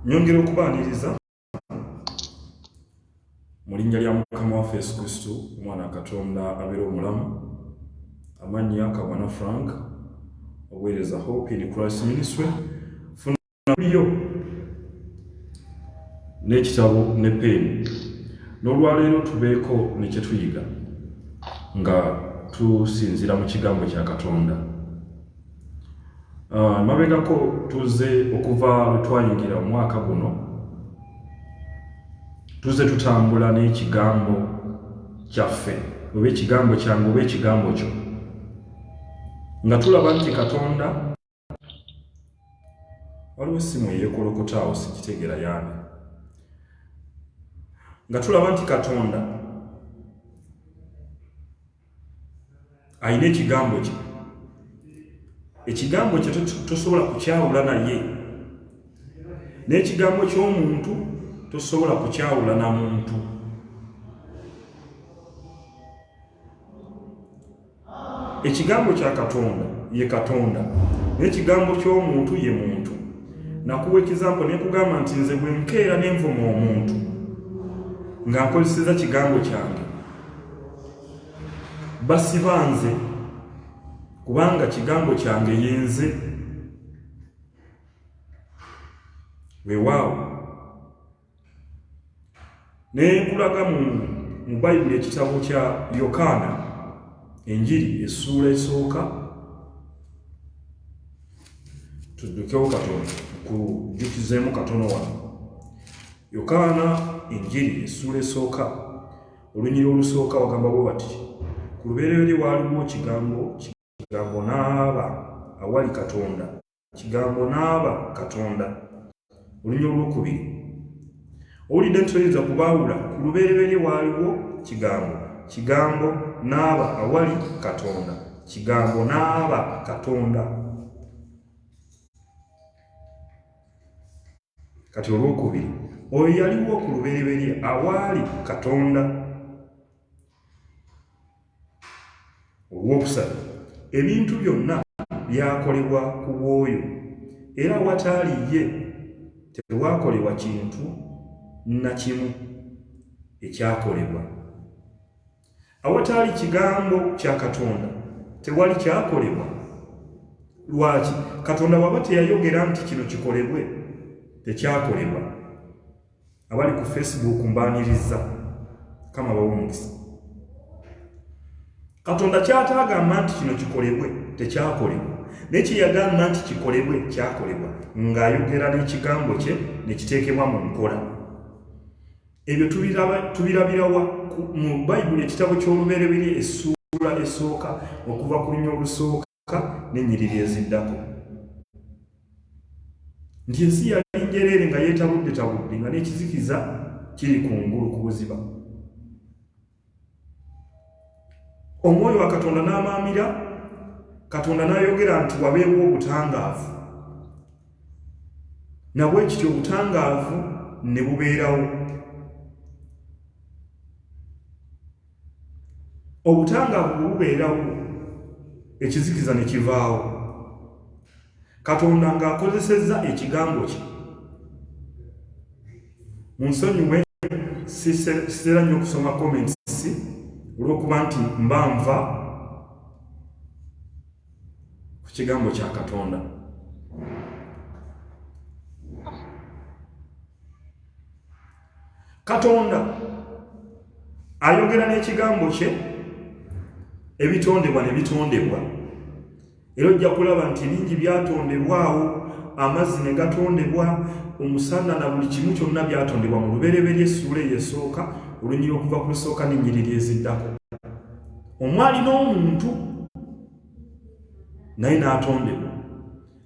Nyongera okubaaniriza mu linnya lya Mukama waffe Yesu Kristo, Omwana Katonda abeera omulamu, amannya Kabwana Frank, obuweereza Hope in Christ Ministry. Funa yo n'ekitabo ne peeni. N'olwaleero tubeeko ne kye tuyiga nga tusinzira mu kigambo kya Katonda. Mabegako tuze okuva lwe twayingira mu mwaka guno, tuze tutambula n'ekigambo kyaffe, oba ekigambo kyange oba ekigambo kyo, nga tulaba nti Katonda waliwo essimu eyeekolokotaawo sikitegeera yaani, nga tulaba nti Katonda ayina ekigambo kye. Ekigambo kye tosobola kukyawula naye, n'ekigambo ky'omuntu tosobola kukyawula na muntu. Ekigambo kya Katonda ye Katonda, n'ekigambo ky'omuntu ye muntu. Nakuwa ekizampo ne kugamba nti nze bwe nkeera ne nvuma omuntu nga nkozeseza kigambo kyange, basiba nze kubanga kigambo kyange yenze. Weewaawo ne nkulaga mu Bayibuli ekitabo kya Yokaana Enjiri essuula esooka. Tuddukewo katono kujjukizeemu katono wano. Yokaana Enjiri essuula esooka, olunyiri olusooka wagamba bwe bati: ku lubereberye waaliwo kigambo, kigambo n'aba awali Katonda, kigambo n'aba Katonda. Olunyiri olwokubiri, owulidde nti toyinza kubaawula. Ku lubereberye waaliwo kigambo, kigambo n'aba awali Katonda, kigambo n'aba Katonda. Kati olwokubiri, oyo yaliwo ku lubereberye awali Katonda. Olwokusatu, ebintu byonna byakolebwa ku bw'oyo, era awataali ye tewakolebwa kintu na kimu ekyakolebwa. Awataali kigambo kya Katonda tewali kyakolebwa. Lwaki? Katonda bw'aba teyayogera nti kino kikolebwe, tekyakolebwa. Abali ku Facebook mbaaniriza, kama bawo omukisa. Katonda kyataagamba nti kino kikolebwe, tekyakolebwa. Naye kye yagamba nti kikolebwe, kyakolebwa, ng'ayogera n'ekigambo kye ne kiteekebwa mu nkola. Ebyo tubirabirawa mu Bayibuli ekitabo ky'Olubereberye essuula esooka okuva ku lunya olusooka n'ennyiriri eziddako. Nti ensi yali njereere nga yeetabudde nga n'ekizikiza kiri kungulu ku buziba. Omwoyo wa Katonda n'amaamira, Katonda n'ayogera nti wabeewo obutangaavu. Nabwe kityo obutangaavu ne bubeerawo. Obutangaavu bwe bubeerawo, ekizikiza ne kivaawo. Katonda ng'akozesezza ekigambo kye. Munsonyiwe sitera nnyo okusoma comments olw'okuba nti mba nva ku kigambo kya Katonda. Katonda ayogera n'ekigambo kye, ebitondebwa ne bitondebwa. Era ojja kulaba nti bingi byatondebwawo, amazzi ne gatondebwa, omusana na buli kimu kyonna byatondebwa mu Lubereberye essuula ey'esooka, olunyiri okuva ku lusooka n'ennyiriri eziddako. Omwali n'omuntu naye n'atondebwa,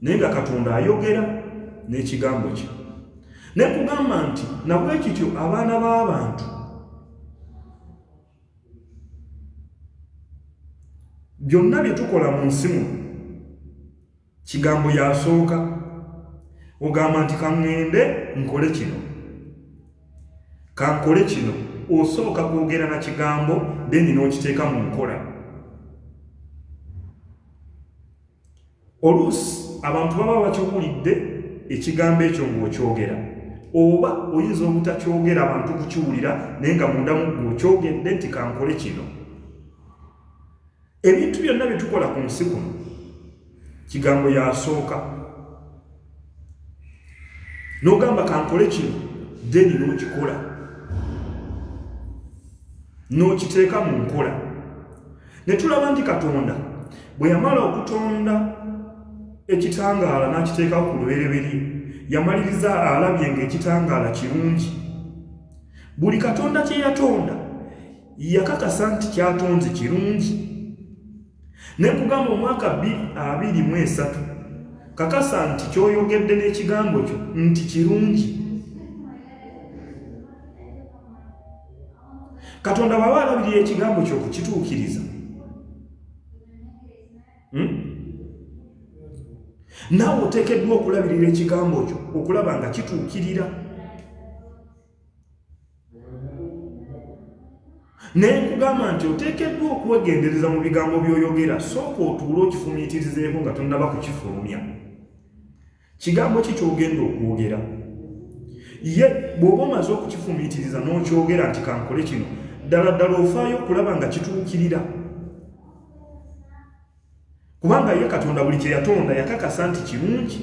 naye nga Katonda ayogera n'ekigambo kye. Ne kugamba nti nabwe kityo abaana b'abantu byonna bye tukola mu nsi muno, kigambo yasooka. Ogamba nti kaŋŋende nkole kino, kankole kino, osooka kwogera na kigambo then n'okiteeka mu nkola. Oluusi abantu baba bakiwulidde ekigambo ekyo ng'okyogera, oba oyinza obutakyogera abantu kukiwulira naye nga munda mu ggwe okyogedde nti kankole kino. Ebintu byonna bye tukola ku nsi kuno kigambo yasooka n'ogamba kankole kino then n'okikola n'okiteeka mu nkola. Ne tulaba nti Katonda bwe yamala okutonda ekitangaala n'akiteekawo ku lubereberye yamaliriza alabye ng'ekitangaala kirungi. Buli Katonda kye yatonda yakakasa nti kyatonze kirungi. Ne nkugamba omwaka 2023 kakasa nti kyoyogedde n'ekigambo kyo nti kirungi. Katonda bw'aba alabirira ekigambo kyo okukituukiriza naawe oteekeddwa okulabirira ekigambo kyo okulaba nga kituukirira. Naye nkugamba nti oteekeddwa okwegendereza mu bigambo by'oyogera, sooka otuule okifumiitirizeeko nga tonnaba kukifulumya. Kigambo ki ky'ogenda okwogera? Ye bw'oba omaze okukifumiitiriza n'okyogera nti kankole kino, ddala ddala ofaayo okulaba nga kituukirira. Kubanga ye Katonda buli kye yatonda yakakasa nti kirungi.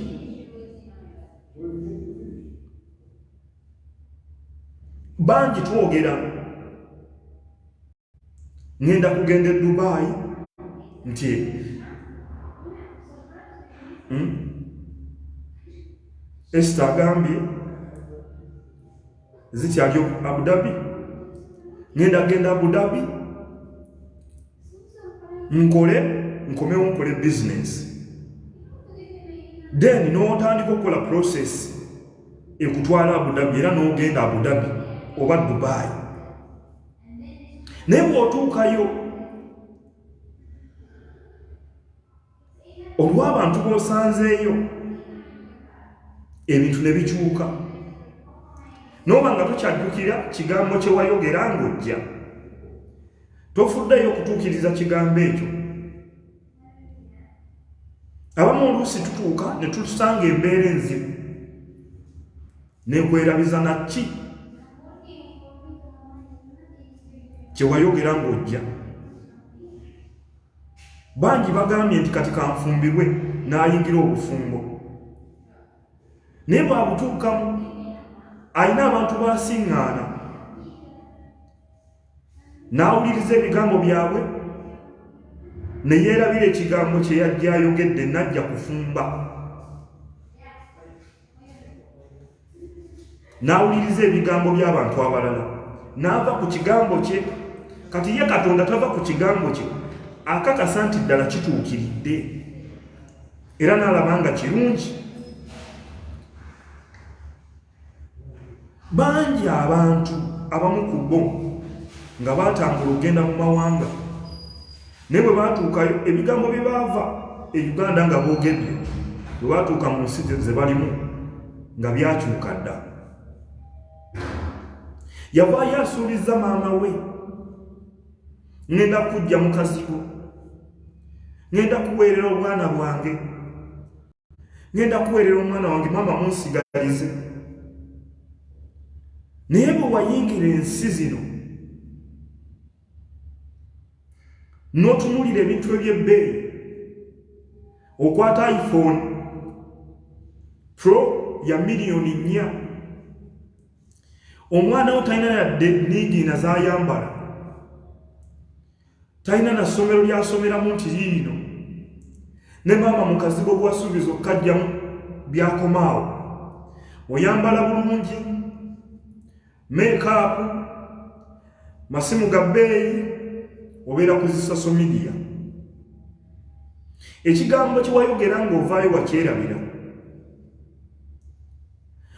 Bangi twogera ngenda kugenda e Dubai nti Esther agambye zikyali Abu Dhabi, ngenda genda Abu Dhabi nkomewo nkole business, then n'otandika okukola process ekutwala Abu Dhabi era n'ogenda Abu Dhabi oba Dubai. Naye bw'otuukayo olw'abantu b'osanzeeyo ebintu ne bikyuka, n'oba nga tokyajjukira kigambo kye wayogera ng'ojja, tofuddeyo okutuukiriza kigambo ekyo. Abamu oluusi tutuuka ne tusanga embeera enzibu nekwerabiza naki kye wayogera ng'ojja. Bangi bagambye nti kati kanfumbirwe n'ayingira obufumbo, naye bw'abutuukamu alina abantu basiŋŋaana n'awuliriza ebigambo byabwe ne yeerabira ekigambo kye yajja ayogedde n'ajja kufumba, n'awuliriza ebigambo by'abantu abalala n'ava ku kigambo kye. Kati ye Katonda tava ku kigambo kye, akakasa nti ddala kituukiridde era n'alaba nga kirungi. Bangi abantu abamu ku bo nga baatambula okugenda mu mawanga, naye bwe baatuukayo ebigambo bye baava e Uganda nga boogedde, bwe baatuuka mu nsi ze balimu nga byakyuka dda. Yavaayo asuubiza maama we, ngenda kujja mu kazigo, ngenda kuweerera obwana bwange, ngenda kuweerera omwana wange, maama munsigalize. Naye bwe wayingira ensi zino n'otunuulira ebintu eby'ebbeeyi, okwata iPhone Pro ya miliyoni 4, omwana wo talina yadde niigiina z'ayambala, talina na ssomero ly'asomeramu nti liino, ne maama mu kazigo bw'asuubiza okukajjamu byakomaawo, oyambala bulungi, make-up, masimu ga bbeeyi, obeera ku zi social media. Ekigambo kye wayogera ng'ovaayo wakyerabira.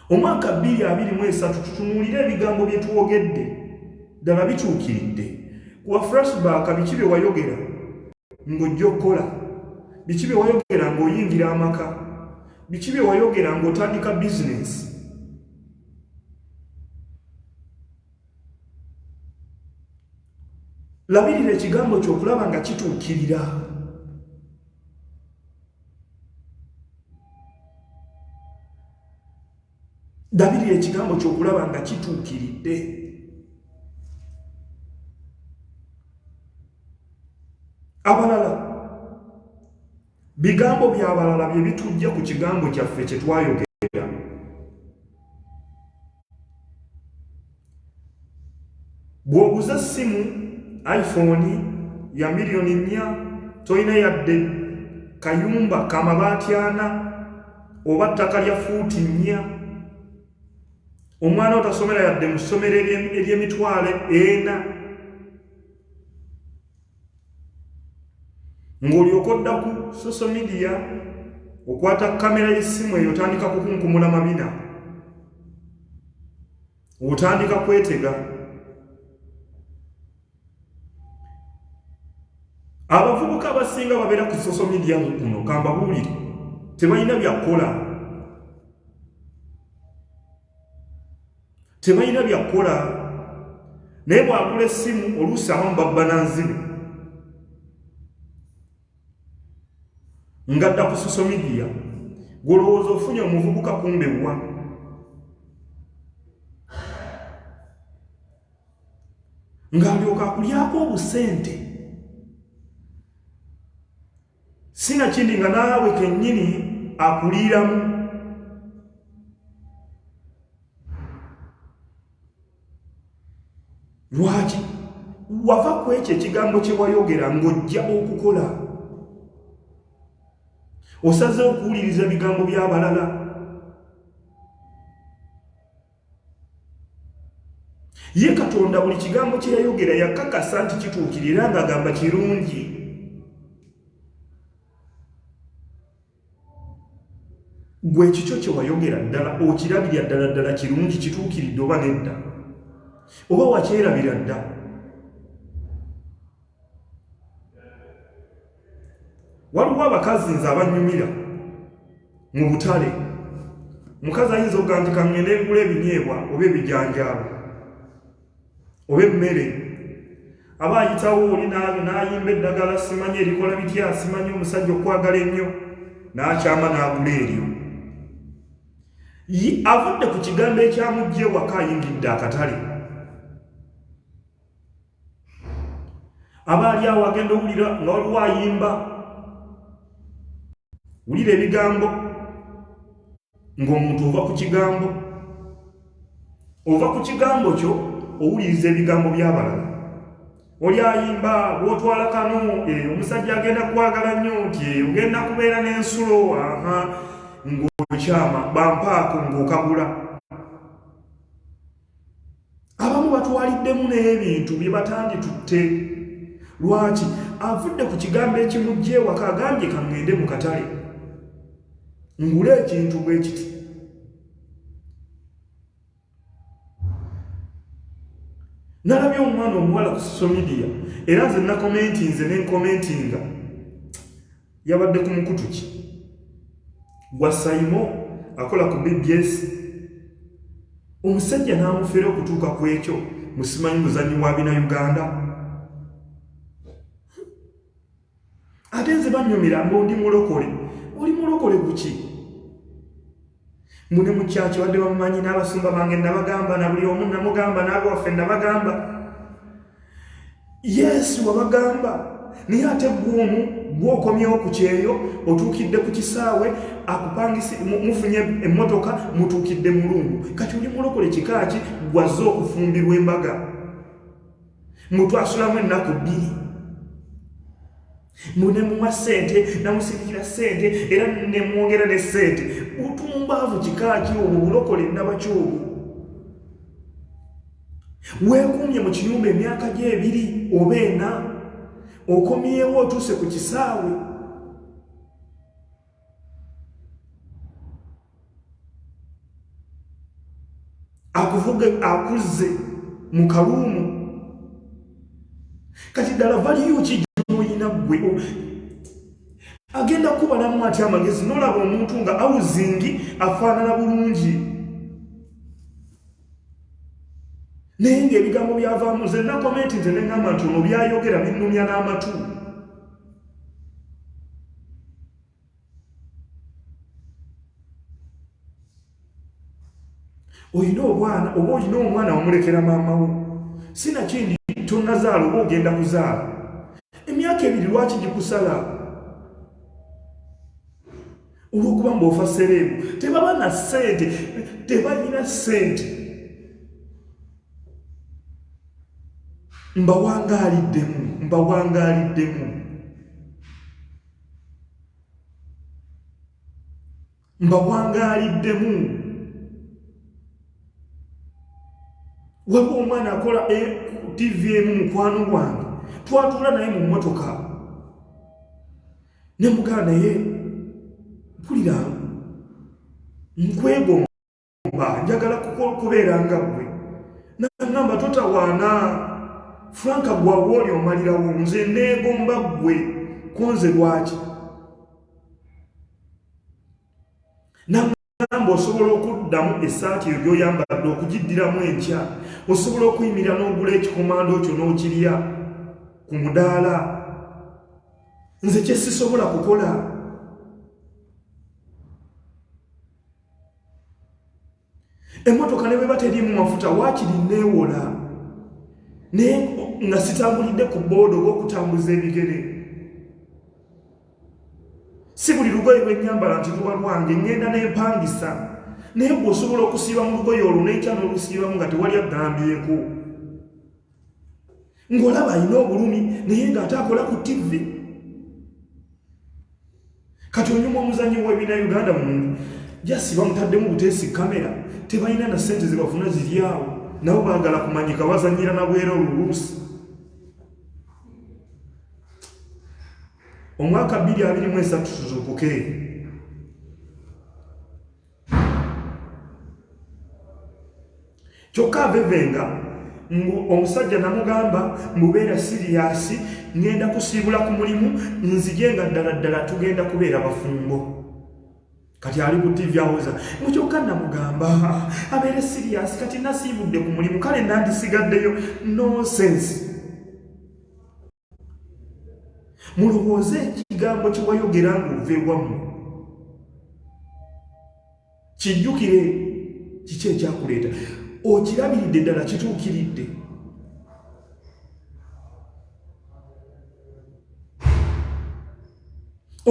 Omwaka 2023 tutunuulire ebigambo bye twogedde ddala bituukiridde. Kuwa flashback biki bye wayogera ng'ojja okukola, biki bye wayogera ng'oyingira amaka, biki bye wayogera ng'otandika business. Labirira ekigambo ky'okulaba nga kituukirira. Dabirira ekigambo ky'okulaba nga kituukiridde. Abalala bigambo by'abalala bye bitujja ku kigambo kyaffe kye twayogera. Bw'oguza essimu iPhone ya miliyoni 4 tolina yadde kayumba kamabaati 4 oba ttaka lya fuuti 4, omwana otasomera yadde mu ssomero ery'emitwalo 4, ng'olyoka odda ku social media okwata kamera y'essimu eyo otandika kukunkumula mabina, otandika kwetega. Abavubuka abasinga babeera ku social media kuno kambabuulire tebalina byakukola, tebalina byakukola. Naye bw'agula essimu oluusi abamu babba nanzibe ng'adda ku social media, gw'olowooza ofunye omuvubuka kumbe wa. Ng'alyoka akulyako obusente, sinakindi nga naawe kennyini akuliramu. Lwaki? Wava ku ekyo ekigambo kye wayogera ng'ojja okukola. Osaze okuwuliriza ebigambo by'abalala. Ye Katonda buli kigambo kye yayogera yakakasa nti kituukirira ng'agamba kirungi. Gwe ekikyo kye wayogera ddala okirabirira ddala ddala kirungi kituukiridde oba nedda? Oba wakyerabira dda? Waliwo abakazi nze abanyumira mu butale. Mukazi ayinza okuga nti kaŋŋende ngula ebinyeebwa oba ebijanjaalo oba emmere, aba ayitawo oli n'ayimba eddagala simanyi erikola bitya, simanyi omusajja okwagala ennyo, n'akyama n'agula eryo. Avudde ku kigambo ekyamujja ewaka ayingidde akatale. Aba ali awo agenda owulira nga waliwo ayimba, wulira ebigambo ng'omuntu ova ku kigambo kyo owuliriza ebigambo by'abalala. Oli ayimba bw'otwala kano omusajja agenda kwagala nnyo nti ogenda kubeera n'ensulo ng'okyama bampaako ng'okagula. Abamu batwaliddemu n'ebintu bye batanditutte. Lwaki? Avudde ku kigambo ekimujja ewaka agambye kaŋŋende mu katale ngule ekintu bwe kiti. Nalabye omwana omuwala ku social media era nze nakomentinze n'enkomentinga, yabadde ku mukutu ki gwa Saimo akola ku BBS. Omusajja n'amufera okutuuka ku ekyo musimanyi muzanyi wa bina Uganda. Ate nze bannyumira ng'ondi mulokole. Oli mulokole kuki? Mune mu kyaki wadde bamumanyi n'abasumba bange nabagamba, na buli omu namugamba, n'abo waffe nabagamba. Yesu wabagamba, naye ate gw'omu gw'okomyewo ku kyeyo otuukidde ku kisaawe akupangise mufunye emmotoka mutuukidde mulungu. Kati oli mulokole kika ki gwazze okufumbirwa embaga mutwasulamu ennaku 2. Mune muwa ssente namusirikira ssente era ne mwongera ne ssente. Utumbaavu kika ki obwo bulokole nabakyobo? Weekuumye mu kiyumba emyaka gye 2 oba 4, okomyewo otuuse ku kisaawe. Akuvuga akuzze mu kaluumu. Kati ddala valiyo ki gy'oyina ggwe? Agenda kubalamu ati amagezi n'olaba omuntu nga awuzingi afaanana bulungi. Naye ng'ebigambo byavaamu nze nakomenti nze ne ŋŋamba nti ono byayogera binnumya n'amatu. oyina obwana oba oyina omwana wamulekera maama wo sinakindi tonazaala oba ogenda kuzaala emyaka 2 lwaki gikusala olwokuba mbaofa sereebu tebaba na ssente tebalina ssente mbawangaaliddemu waliwo omwana akola TV emu mukwano wange twatula naye mu mmotoka ne mugana naye mpulira nkwegomba njagala kubeera nga ggwe nagamba totawaana Franka gwawoli omalirawo nze neegomba ggwe konze lwaki nagamba osobola okuddamu essaati eyo gy'oyambadde okugiddiramu enkya osobola okuyimirira n'ogula ekikomando kyo n'okirya ku mudaala nze kye sisobola kukola emmotoka ne bweba teriimu mafuta waakiri neewola naye nga sitambulidde ku booda oba okutambuza ebigere si buli lugoye lwennyambala nti luba lwange ngenda n'empangisa naye bw'osobola okusiiba mu lugoye olwo n'ekya n'olusiibamu nga tewali agambyeko ng'olaba alina obulumi naye ng'ate akola ku TV kati onyuma omuzannyi w'ebina Uganda mu jasi bamutaddemu buteesi kamera tebalina na ssente ze bafuna ziri awo nabo baagala kumanyika bazannyira na bwera oluluusi omwaka 2023 tuzuukuke kyokka avevenga omusajja namugamba mbubeera siriyasi ngenda kusiibula ku mulimu nzije nga ddala tugenda kubeera bafumbo kati ali ku TV awoza mukyokka namugamba abeere siriyasi kati nasiibudde ku mulimu kale nandisigaddeyo nonsense mulowooze ekigambo kye wayogera ng'ova ewammwe kijjukire kiki ekyakuleeta okirabiridde ddala kituukiridde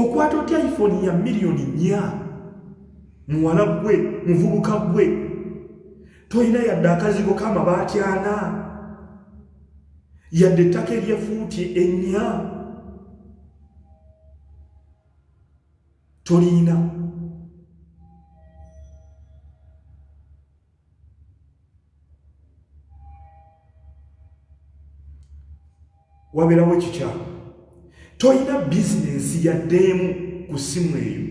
okwata otya iPhone ya miliyoni 4 muwala gwe muvubuka gwe toyina yadde akazigo k'amabaati 4 yadde ettaka eryefuuti 4 tolina wabeerawo kikyalo toyina bizinensi yaddeemu ku ssimu eyo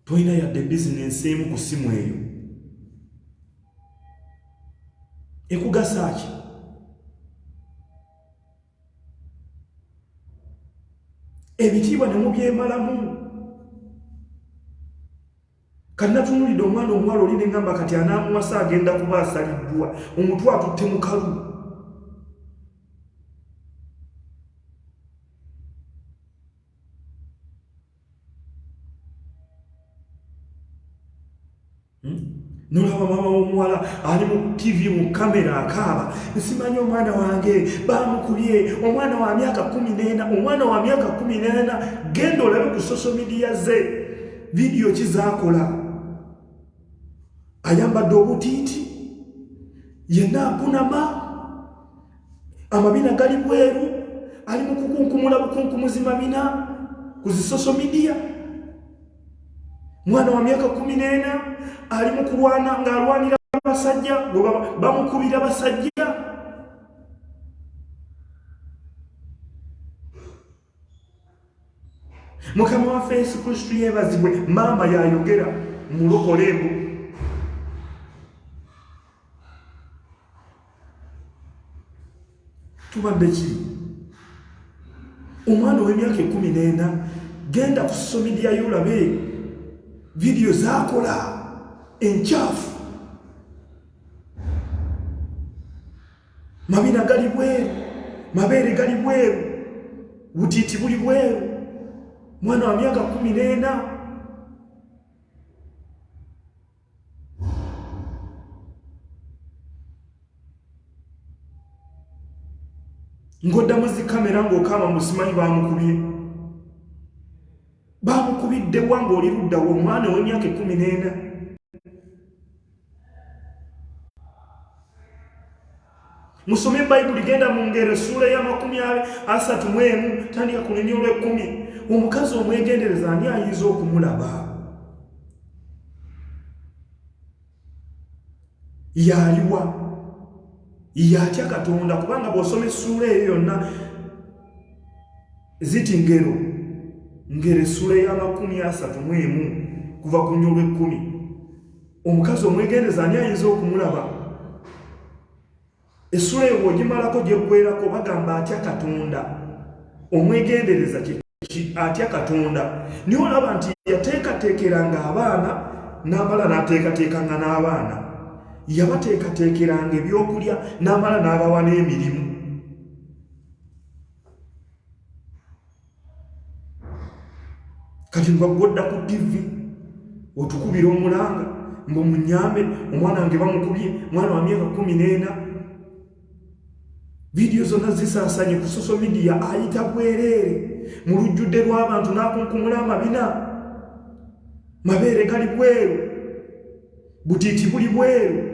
toyina yadde bizinensi emu ku ssimu eyo ekugasa ki ebitiibwa ne mubyemalamu kannatunulidde omwana omuwala oli neŋŋamba kati anaamuwasa agenda kuba asaliddwa omutwe atutte mu kalu nolaba maama w'omuwala ali mu TV mu kamera akaaba nsimanyi omwana wange bamukubye omwana wa myaka 14 omwana wa myaka 14 genda olabe ku social media ze vidiyo kizaakola ayambadde obutiiti yenna akunama amabina gali bweru ali mu kukunkumula bukunkumuzi mabina ku zi social media mwana wa myaka 14 ali mu kulwana ng'alwanira abasajja bamukubira basajja mukama waffe Yesu Kristo yeebazibwe maama yayogera mulokole mbu tubadde ki omwana w'emyaka 14 genda ku social media yolabe vidiyo zaakola enkyafu mabina gali bweru mabeere gali bweru butiiti buli bweru mwana wa myaka 14 ngoddamu zi kamera ng'okama musimanyi bamukubidde wanga oli luddawo omwana w'emyaka 14. Musome Bayibuli genda mu Ngero sura ya 31 tandika ku lunyolo 10. Omukazi omwegendereza ani ayinza okumulaba? Yaliwa yatya Katonda, kubanga bw'osoma essula eyo yonna ziti Ngero sura ya 31 kuva ku lunyolo 10. Omukazi omwegendereza ani ayinza okumulaba? Essula eyo bw'ogimalako gyeggwerako bagamba atya Katonda. Omwegendereza atya Katonda. Niyo olaba nti yateekateekeranga abaana n'amala n'ateekateekanga n'abaana. Yabateekateekeranga ebyokulya n'amala n'abawa n'emirimu. Kati ng'odda ku TV otukubira omulanga mbu munyambe omwana wange bamukubye, mwana wa myaka 14. Video zonna zisaasanye ku social media, ayita bwereere mu lujjudde lw'abantu n'akunkumula amabina, mabeere gali bweru, butiiti buli bweru.